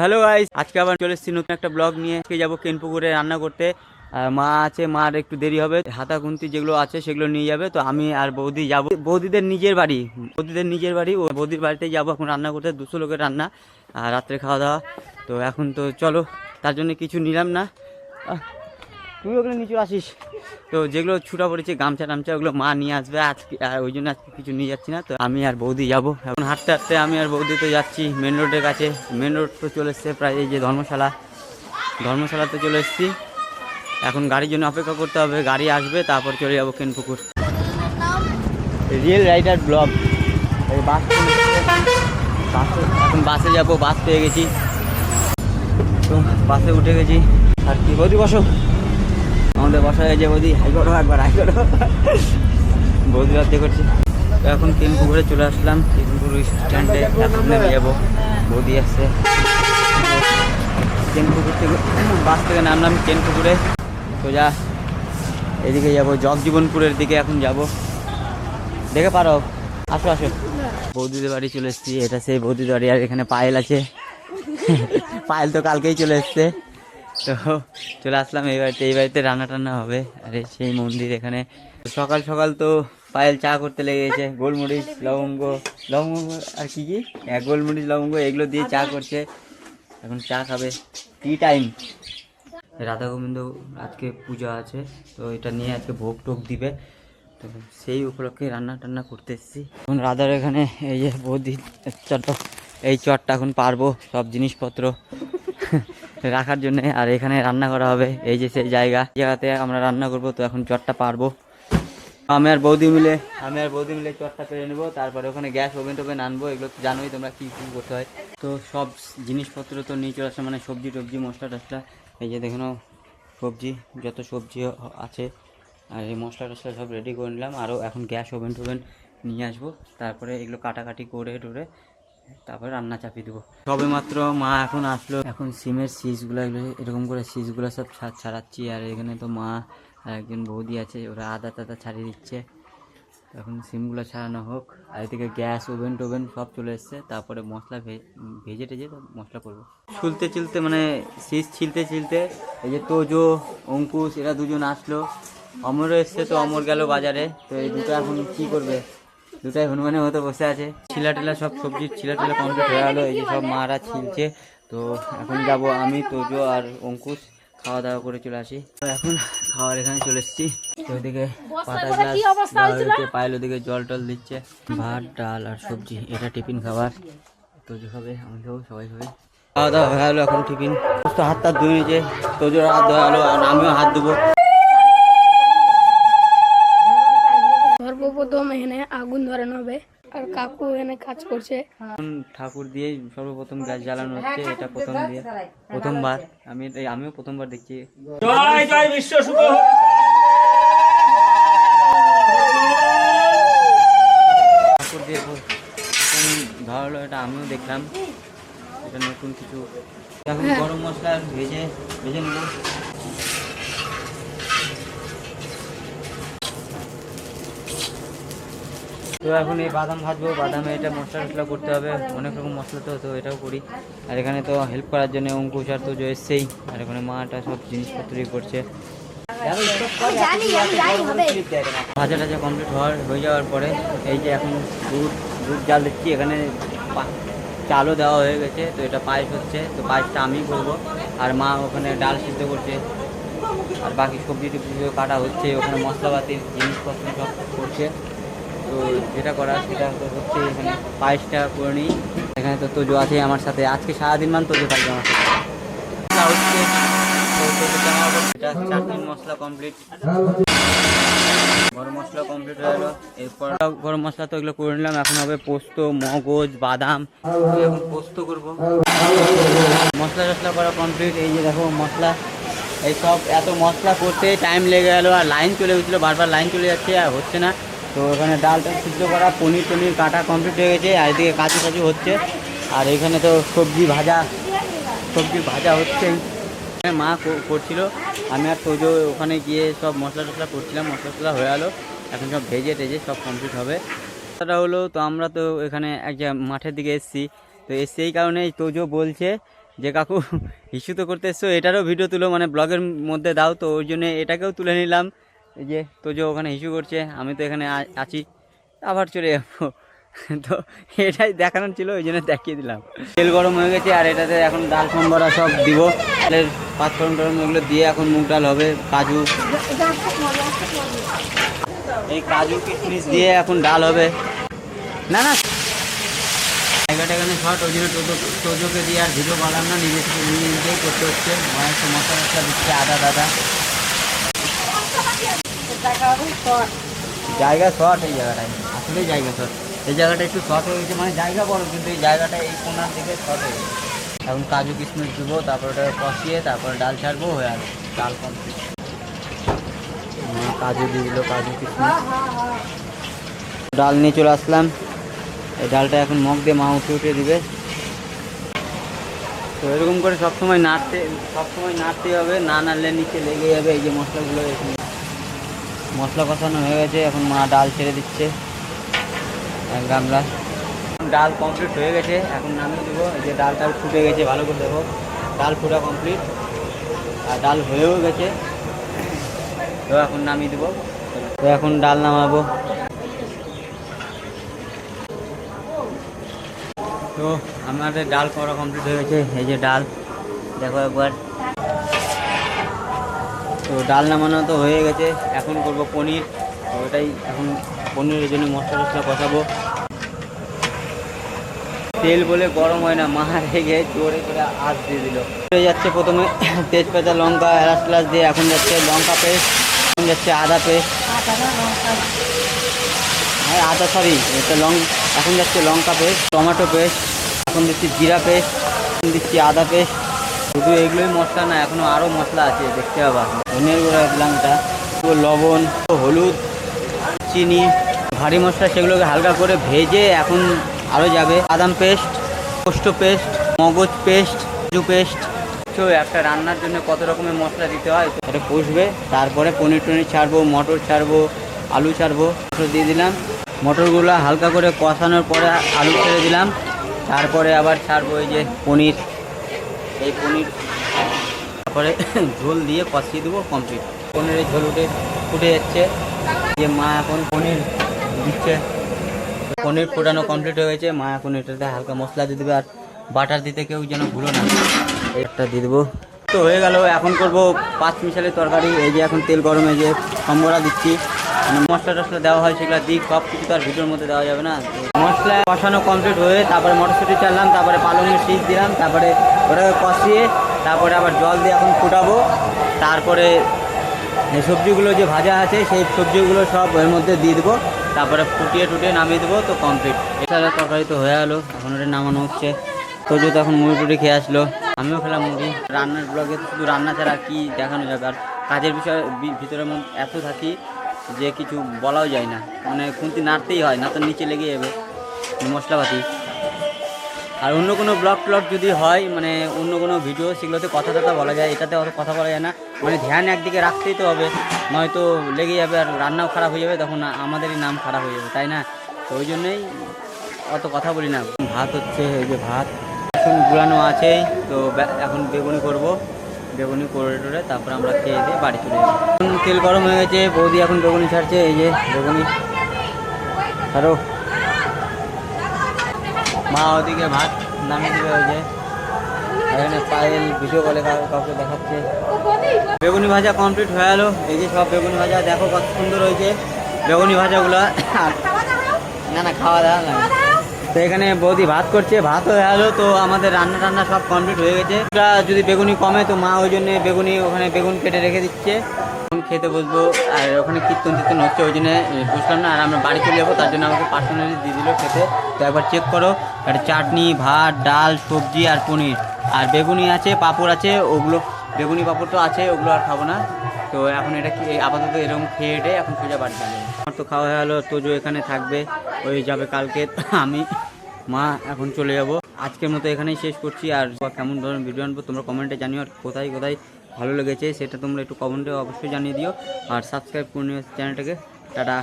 Hello guys, আজকে আবার চলে এসেছি নতুন একটা ব্লগ নিয়ে। আজকে যাবো কেনপুকুরে রান্না করতে। আর মা আছে, মার একটু দেরি হবে, হাতা খুন্তি যেগুলো আছে সেগুলো নিয়ে যাবে। তো আমি আর বৌদি যাবো বৌদিদের নিজের বাড়ি, ও বৌদির বাড়িতে যাবো এখন রান্না করতে। 200 লোকের রান্না আর রাত্রে খাওয়া দাওয়া। তো এখন তো চলো, তার জন্য কিছু নিলাম না। তুই ওগুলো নিচে আসিস। তো যেগুলো ছুটা পড়েছে গামছা টামছা ওগুলো মা নিয়ে আসবে আজকে, আর ওই জন্য আজকে কিছু নিয়ে যাচ্ছি না। তো আমি আর বৌদি যাবো এখন হাঁটতে হাঁটতে। আমি আর বৌদি তো যাচ্ছি মেন রোডের কাছে। মেন রোড তো চলে এসছে প্রায়, এই যে ধর্মশালাতে চলে এসেছি। এখন গাড়ির জন্য অপেক্ষা করতে হবে, গাড়ি আসবে তারপর চলে যাবো কেনপুকুর। Real rider blog. এই বাস এখন বাসে যাবো, বাস পেয়ে গেছি। তো বাসে উঠে গেছি। আর কি বৌদি বসো, আমাদের বসা হয়ে যায়। বৌদি হাই করো, একবার হাই করো। বৌদি রাজ্য করছে। তো এখন কেনপুকুরে চলে আসলাম, কেনপুকুর স্ট্যান্ডে এখন নেমে যাবো। বৌদি আসছে। কেনপুকুর থেকে বাস থেকে নামলাম কেনপুকুরে। সোজা এদিকে যাবো জগজীবনপুরের দিকে এখন যাব। দেখে পারো, আসো আসো। বৌদিদের বাড়ি চলে এসেছি, এটা সেই বৌদিদের বাড়ি। আর এখানে পায়েল আছে। পায়েল তো কালকেই চলে এসছে। তো চলে আসলাম এই বাড়িতে। এই বাড়িতে রান্না টান্না হবে। আরে সেই মন্দির এখানে। সকাল সকাল তো পায়েল চা করতে লেগে গেছে। গোলমরিচ লবঙ্গ আর কি গোলমরিচ লবঙ্গ এগুলো দিয়ে চা করছে। এখন চা খাবে, টি টাইম। রাধা গোবিন্দ আজকে পূজা আছে, তো এটা নিয়ে আজকে ভোগ টোগ দিবে। তো সেই উপলক্ষে রান্না টান্না করতে এসেছি। এখন রাধার এখানে এই যে বৌদি এই চটটা এখন পারবো সব জিনিসপত্র রাখার জন্য। আর এখানে রান্না করা হবে, এই যে সেই জায়গাতে আমরা রান্না করব। তো এখন চটটা পারবো। আমি আর বৌদি মিলে চটটা পেরে নেবো। তারপরে ওখানে গ্যাস ওভেন টোভেন আনবো। এগুলো তো জানোই তোমরা কী কী করতে হয়। তো সব জিনিসপত্র তো নিয়ে চলে আসে, মানে সবজি টবজি মশলা টশলা। এই যে দেখুন সবজি, যত সবজি আছে আর এই মশলা টশলা সব রেডি করে নিলাম। আরও এখন গ্যাস ওভেন টোভেন নিয়ে আসবো। তারপরে এগুলো কাটাকাটি করে টোরে তারপরে রান্না চাপিয়ে দেবো। সবে মাত্র মা এখন আসলো। এখন সিমের সিজগুলো এরকম করে সিজগুলো সব ছাড়াচ্ছি। আর এখানে তো মা আর একজন বৌদি আছে, ওরা আদা টাদা ছাড়িয়ে দিচ্ছে। এখন সিমগুলো ছাড়ানো হোক। আর এদিকে গ্যাস ওভেন টোভেন সব চলে এসছে। তারপরে মশলা ভেজে টেজে মশলা করবো। চুলতে মানে সিজ ছিলতে এই যে তোজো অঙ্কুশ এরা দুজন আসলো। অমরও এসছে, তো অমর গেল বাজারে। তো এই দুটো এখন কী করবে, দুটাই হনুমানের মতো বসে আছে। ছিলা সব সবজির ছিলা কমপ্লিট হয়ে গেলো। এই যে সব মারা ছিলছে। তো এখন যাব আমি, তোজো আর অঙ্কুশ খাওয়া দাওয়া করে চলে আসি। তো এখন খাওয়ার এখানে চলে এসেছি। তো ওইদিকে পাতা গ্লাস পায়েল, ওদিকে জল টল দিচ্ছে। ভাত ডাল আর সবজি, এটা টিফিন খাবার। তোজো খাবে, আমি খাবো, সবাই খাবে। খাওয়া দাওয়া হয়ে গেলো, এখন টিফিন। তো হাত টাত ধুয়ে নিয়েছে, তোজোর হাত ধোয়া গেলো আর আমিও হাত ধুবো। সর্বপ্রথম এখানে আগুন ধরানো হবে আর কাকু এখানে কাজ করছে। ঠাকুর দিয়ে সর্বপ্রথম গ্যাস জ্বালানো হচ্ছে। এটা প্রথমবার আমিও প্রথমবার দেখছি। জয় জয় বিশ্ব শুভ। ঠাকুর দিয়ে ধরালো, এটা আমিও দেখলাম। এটা নতুন কিছু। এখন গরম মশলা ভেজে নেব। তো এখন এই বাদাম ভাজবো। বাদামে এটা মশলা টশলা করতে হবে, অনেক রকম মশলা। তো এটাও করি। আর এখানে তো হেল্প করার জন্য অঙ্কুশ আর তোজো এসছেই। আর এখানে মাটা সব জিনিসপত্রই করছে। ভাজা টাজা কমপ্লিট হয়ে যাওয়ার পরে এই যে এখন দুধ জাল দিচ্ছি। এখানে চালও দেওয়া হয়ে গেছে। তো এটা পায়েস হচ্ছে। তো পায়েসটা আমিই করবো। আর মা ওখানে ডাল সিদ্ধ করছে। আর বাকি সবজি টবজিও কাটা হচ্ছে। ওখানে মশলাপাতির জিনিসপত্র সব করছে। তো যেটা করা সেটা হচ্ছে এখানে পায়েসটা করে নিই। এখানে তো তোজো আছে আমার সাথে, আজকে সারাদিন তোজো থাকবে আমার সাথে। এটা চাটনির মশলা কমপ্লিট, গরম মশলা কমপ্লিট হয়ে গেলো। এরপর গরম মশলা তো এগুলো করে নিলাম। এখন হবে পোস্ত, মগজ, বাদাম। এখন পোস্ত করবো। মশলা টশলা করা কমপ্লিট। এই যে দেখো মশলা, এই সব এত মশলা করতে টাইম লেগে গেলো। আর লাইন চলে গেছিলো, বারবার লাইন চলে যাচ্ছে, আর হচ্ছে না। তো এখানে ডালটা সিদ্ধ করা, পনির কাটা কমপ্লিট হয়ে গেছে। আর এদিকে কাজু হচ্ছে। আর এখানে তো সবজি ভাজা হচ্ছে। মা করছিল, আমি আর তোজো ওখানে গিয়ে সব মশলা টশলা করছিলাম। মশলা টশলা হয়ে গেলো। এখন সব ভেজে টেজে সব কমপ্লিট হবে। কথাটা হলো তো আমরা তো এখানে এক মাঠের দিকে এসেছি, তো এই কারণেই তোজো বলছে যে কাকু ইস্যু তো করতে এসছো, এটারও ভিডিও তুলো, মানে ব্লগের মধ্যে দাও। তো ওই জন্য এটাকেও তুলে নিলাম। এই যে তোজো ওখানে ইস্যু করছে, আমি তো এখানে আছি, আবার চলে যাবো। তো এটাই দেখানোর ছিল, ওই জন্য দেখিয়ে দিলাম। তেল গরম হয়ে গেছে আর এটাতে এখন ডাল সম্বরা সব দিব, ডালের পাঁচফোড়ন টরম এগুলো দিয়ে এখন মুগ ডাল হবে। কাজু, এই কাজু কিশমিশ দিয়ে এখন ডাল হবে। না না জায়গাটা এখানে শর্ট, ওই জন্য তোজোকে দিয়ে আর ভিডিও বানালাম না, নিজেই করতে হচ্ছে। মায়ের তো মশলা মশলা দিচ্ছে, আদা দাদা। জায়গা শর্ট এই জায়গাটায়, আসলেই জায়গা শর্ট। এই জায়গাটা একটু শর্ট হয়ে গেছে, মানে জায়গা বড় কিন্তু এই জায়গাটা এই কোনার দিকে শর্ট হয়ে গেছে। এখন কাজু কিশমিশ দেবো, তারপর ওটা কষিয়ে তারপর ডাল ছাড়বো, হয়ে আর ডাল কমপ্লিট। কাজু দিয়ে দিল, কাজু কিশমিশ, ডাল নিয়ে চলে আসলাম। এই ডালটা এখন মগ দিয়ে মা উঠে দিবে। তো এরকম করে সবসময় নাড়তেই হবে, না নাড়লে নিচে লেগে যাবে। এই যে মশলাগুলো, এখানে মশলা কষানো হয়ে গেছে, এখন মা ডাল ছেড়ে দিচ্ছে এক গামলা। ডাল কমপ্লিট হয়ে গেছে, এখন নামিয়ে দেবো। এই যে ডালটা ফুটে গেছে, ভালো করে দেখো, ডাল ফুটা কমপ্লিট আর ডাল হয়েও গেছে। তো এখন নামিয়ে দেবো। তো এখন ডাল নামাবো। তো আমাদের ডাল করা কমপ্লিট হয়ে গেছে। এই যে ডাল দেখো একবার। তো ডাল নামানো তো হয়ে গেছে, এখন করবো পনির। তো ওটাই এখন পনিরের জন্য মশলা টশলা কষাবো। তেল বলে গরম হয় না, মা রেগে জোরে করে আঁচ দিয়ে দিল। হয়ে যাচ্ছে প্রথমে তেজপাতা লঙ্কা এলাচ টেলাচ দিয়ে, এখন যাচ্ছে লঙ্কা পেস্ট, এখন যাচ্ছে আদা পেস্ট, আদা সরি এটা এখন যাচ্ছে লঙ্কা পেস্ট, টমেটো পেস্ট, এখন দিচ্ছি জিরা পেস্ট, এখন দিচ্ছি আদা পেস্ট। শুধু এগুলোই মশলা না, এখনও আরও মশলা আছে, দেখতে পাবা। ধনের গুঁড়া দিলাম, এটা লবণ, হলুদ, চিনি, ভারী মশলা, সেগুলোকে হালকা করে ভেজে এখন আরও যাবে বাদাম পেস্ট, পোস্ত পেস্ট, মগজ পেস্ট, কাজু পেস্ট। তো একটা রান্নার জন্য কত রকমের মশলা দিতে হয়, এটা কষবে। তারপরে পনির টনির ছাড়বো, মটর ছাড়বো, আলু ছাড়বো, দিয়ে দিলাম। মটরগুলো হালকা করে কষানোর পরে আলু ছেড়ে দিলাম, তারপরে আবার ছাড়বো এই যে পনির। এই পনির তারপরে ঝোল দিয়ে কষিয়ে দেবো, কমপ্লিট। পনিরের ঝোল ফুটে যাচ্ছে, যে মা এখন পনির দিচ্ছে। পনির ফোটানো কমপ্লিট হয়ে গেছে, মা এখন এটাতে হালকা মশলা দিয়ে দেবে। আর বাটার দিতে কেউ যেন ভুলো না, একটা দিয়ে দেবো। তো হয়ে গেল, এখন করব 5 মিশালি তরকারি। এই যে এখন তেল গরমে যে সম্বরা দিচ্ছি, মানে মশলা টশলা দেওয়া হয় সেগুলো দিই, সব কিছু তো আর ভিডিওর মধ্যে দেওয়া যাবে না। মশলা কষানো কমপ্লিট হয়ে তারপরে মটরশুঁটি চাললাম, তারপরে পালংয়ের শীষ দিলাম, তারপরে ওটাকে কষিয়ে তারপরে আবার জল দিয়ে এখন ফুটাবো। তারপরে এই সবজিগুলো যে ভাজা আছে সেই সবজিগুলো সব এর মধ্যে দিয়ে দেবো, তারপরে ফুটিয়ে টুটিয়ে নামিয়ে দেবো। তো কমপ্লিট। এছাড়া তরকারি তো হয়ে গেলো, এখন ওটা নামানো হচ্ছে। তো যেহেতু এখন মুড়ি টুড়ি খেয়ে আসলো, আমিও খেলাম মুড়ি। রান্নার ব্লগে শুধু রান্না ছাড়া কি দেখানো যাবে, আর কাজের বিষয় ভিতরের মধ্যে এত থাকি যে কিছু বলাও যায় না, মানে খুন্তি নাড়তেই হয়, না তো নিচে লেগে যাবে মশলাপাতি। আর অন্য কোনো ব্লগ যদি হয়, মানে অন্য কোনো ভিডিও, সেগুলোতে কথা বলা যায়, এটাতে অত কথা বলা যায় না, মানে ধ্যান একদিকে রাখতেই তো হবে, নয়তো লেগে যাবে আর রান্নাও খারাপ হয়ে যাবে, তখন আমাদেরই নাম খারাপ হয়ে যাবে, তাই না? তো ওই জন্যই অত কথা বলি না। ভাত হচ্ছে, এই যে ভাত এখন গুলানো আছেই। তো এখন বেগুনি করব, বেগুনি করে টোরে তারপর আমরা খেয়ে দিয়ে বাড়ি চলে যাবো। এখন তেল গরম হয়ে গেছে, বৌদি এখন বেগুনি ছাড়ছে। এই যে বেগুনি ছাড়ো, মা ওদিকে ভাত নামিয়ে দেবে। ওই যে এখানে পায়েল ভিডিও কলে কাউকে দেখাচ্ছে। বেগুনি ভাজা কমপ্লিট হয়ে গেলো। এই যে সব বেগুনি ভাজা দেখো কত সুন্দর হয়েছে বেগুনি ভাজাগুলো। না খাওয়া দাওয়া না। তো এখানে বৌদি ভাত করছে, ভাত হয়ে গেলো। তো আমাদের রান্না সব কমপ্লিট হয়ে গেছে। যদি বেগুনি কমে তো মা ওই জন্য বেগুনি ওখানে বেগুন কেটে রেখে দিচ্ছে, খেতে বসবো। আর ওখানে কীর্তন হচ্ছে, ওই জন্য বুঝলাম না। আর আমরা বাড়ি চলে যাবো, তার জন্য আমাকে পার্সোনালি দিয়ে দিল খেতে। তো একবার চেক করো, একটা চাটনি, ভাত, ডাল, সবজি আর পনির, আর বেগুনি আছে, পাঁপড় আছে। ওগুলো বেগুনি পাঁপড় তো আছে, ওগুলো আর খাবো না। তো এখন এটা কি আপাতত এরকম খেয়ে এটে এখন সোজা বাড়ি যাবে। আমার তো খাওয়া হয়ে গেলো। তোজো এখানে থাকবে, ওই যাবে কালকে। আমি মা এখন চলে যাব। আজকের মতো এখানেই শেষ করছি। আর কেমন ধরনের ভিডিও আনবো তোমরা কমেন্টে জানিও, আর কোথায় ভালো লেগেছে সেটা তোমরা একটু কমেন্টে অবশ্যই জানিয়ে দিও। আর সাবস্ক্রাইব করে নিও চ্যানেলটাকে। টাটা।